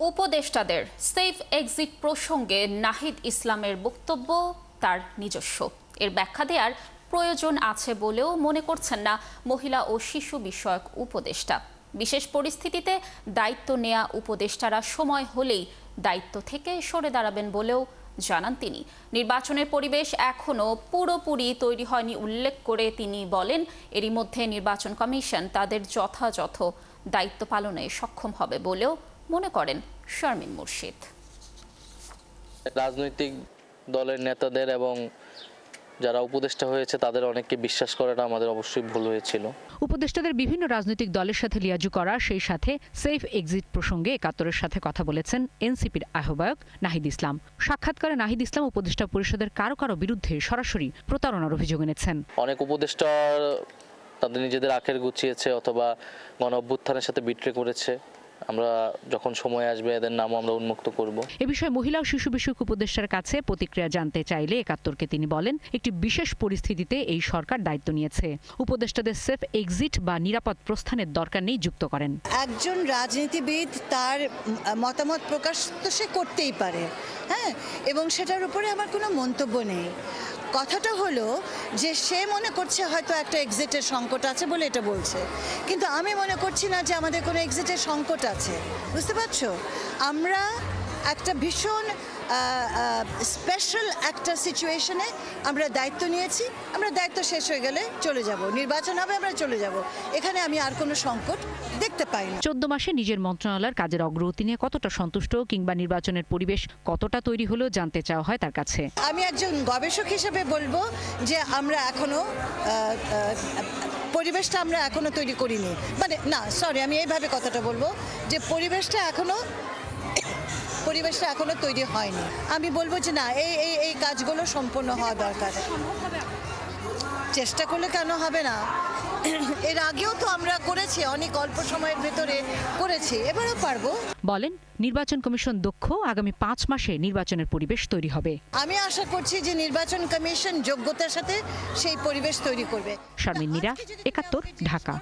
উপদেষ্টাদের safe exit প্রসঙ্গে নাহিদ ইসলামের বক্তব্য তার নিজস্ব। এর ব্যাখ্যা দেওয়ার প্রয়োজন আছে বলেও মনে করছেন না মহিলা ও শিশু বিষয়ক উপদেষ্টা। বিশেষ পরিস্থিতিতে দায়িত্ব নেয়া উপদেষ্টারা সময় হলেই দায়িত্ব থেকে সরে দাঁড়াবেন বলেও জানান তিনি। নির্বাচনের পরিবেশ এখনও পুরোপুরি তৈরি হয়নি উল্লেখ করে তিনি বলেন, এরই মধ্যে নির্বাচন কমিশন তাদের যথাযথ দায়িত্ব পালনে সক্ষম হবে বলেও মনে করেন শারমিন মুর্শিদ। রাজনৈতিক দলের নেতাদের এবং যারা উপদেষ্টা হয়েছে তাদের অনেককে বিশ্বাস করাটা আমাদের অবশ্যই ভুল হয়েছিল। উপদেষ্টাদের বিভিন্ন রাজনৈতিক দলের সাথে লিয়াজু করা, সেই সাথে সেফ এক্সিট প্রসঙ্গে একাত্তরের সাথে কথা বলেছেন এনসিপির আহ্বায়ক নাহিদ ইসলাম। সাক্ষাৎকারে নাহিদ ইসলাম উপদেষ্টা পরিষদের কারো কারো বিরুদ্ধে সরাসরি প্রতারণার অভিযোগ এনেছেন। অনেক উপদেষ্টা তাদের নিজেদের আখের গুছিয়েছে অথবা গণ অভ্যুত্থানের সাথে বিট্রে করেছে। আমরা যখন সময় আসবে এদের নামও আমরা উন্মুক্ত করব। এ বিষয়ে মহিলা ও শিশু বিষয়ক উপদেষ্টার কাছে প্রতিক্রিয়া জানতে চাইলে একাত্তরকে তিনি বলেন, একটি বিশেষ পরিস্থিতিতে এই সরকার দায়িত্ব নিয়েছে। উপদেষ্টাদের সেফ এক্সিট বা নিরাপদ প্রস্থানের দরকার নেই যুক্ত করেন। একজন রাজনীতিবিদ তার মতামত প্রকাশ তো সে করতেই পারে, হ্যাঁ, এবং সেটার উপরে আমার কোনো মন্তব্য নেই। কথাটা হলো যে সে মনে করছে হয়তো একটা এক্সিটের সংকট আছে বলে এটা বলছে, কিন্তু আমি মনে করছি না যে আমাদের কোনো এক্সিটের সংকট আছে। বুঝতে পারছো, আমরা একটা ভীষণ স্পেশাল একটা সিচুয়েশনে আমরা দায়িত্ব নিয়েছি। আমরা দায়িত্ব শেষ হয়ে গেলে চলে যাব, নির্বাচন হবে, আমরা চলে যাব। এখানে আমি আর কোনো সংকট দেখতে পাই না। 14 মাসে নিজের মন্ত্রণালয়ের কাজের অগ্রগতি নিয়ে কতটা সন্তুষ্ট কিংবা নির্বাচনের পরিবেশ কতটা তৈরি হলো জানতে চাওয়া হয় তার কাছে। আমি একজন গবেষক হিসেবে বলবো যে আমরা এখনো পরিবেশটা আমরা এখনো তৈরি করিনি, মানে না সরি আমি এইভাবে কথাটা বলবো যে পরিবেশটা এখনো তৈরি হয়নি। আমি বলবো যে না, এই কাজগুলো সম্পূর্ণ হওয়া দরকার। চেষ্টা করলে কেন হবে না? এর আগেও তো আমরা করেছি, অনেক অল্প সময়ের ভেতরে করেছি, এবারও পারবো। বলেন, নির্বাচন কমিশন দক্ষ, আগামী 5 মাসে নির্বাচনের পরিবেশ তৈরি হবে। আমি আশা করছি যে নির্বাচন কমিশন যোগ্যতার সাথে সেই পরিবেশ তৈরি করবে। শারমিন মীরা, একাত্তর, ঢাকা।